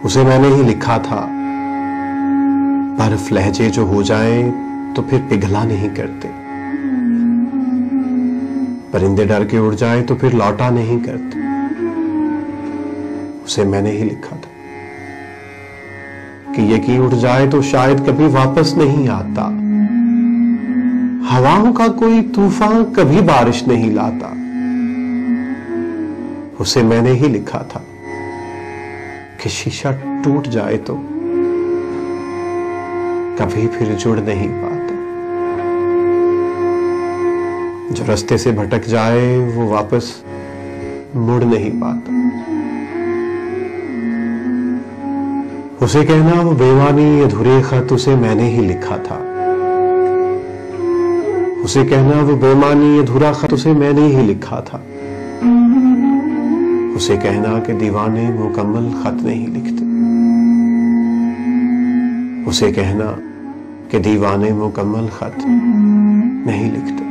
उसे मैंने ही लिखा था। बर्फ लहजे जो हो जाएं तो फिर पिघला नहीं करते, परिंदे डर के उड़ जाएं तो फिर लौटा नहीं करते। उसे मैंने ही लिखा था कि ये की उड़ जाए तो शायद कभी वापस नहीं आता। हवाओं का कोई तूफान कभी बारिश नहीं लाता। उसे मैंने ही लिखा था कि शीशा टूट जाए तो कभी फिर जुड़ नहीं पाता। जो रास्ते से भटक जाए वो वापस मुड़ नहीं पाता। उसे कहना वो बेमानी अधूरे खत उसे मैंने ही लिखा था। उसे कहना वो बेमानी अधूरा खत उसे मैंने ही लिखा था। उसे कहना कि दीवाने मुकम्मल खत नहीं लिखते। उसे कहना कि दीवाने मुकम्मल खत नहीं लिखते।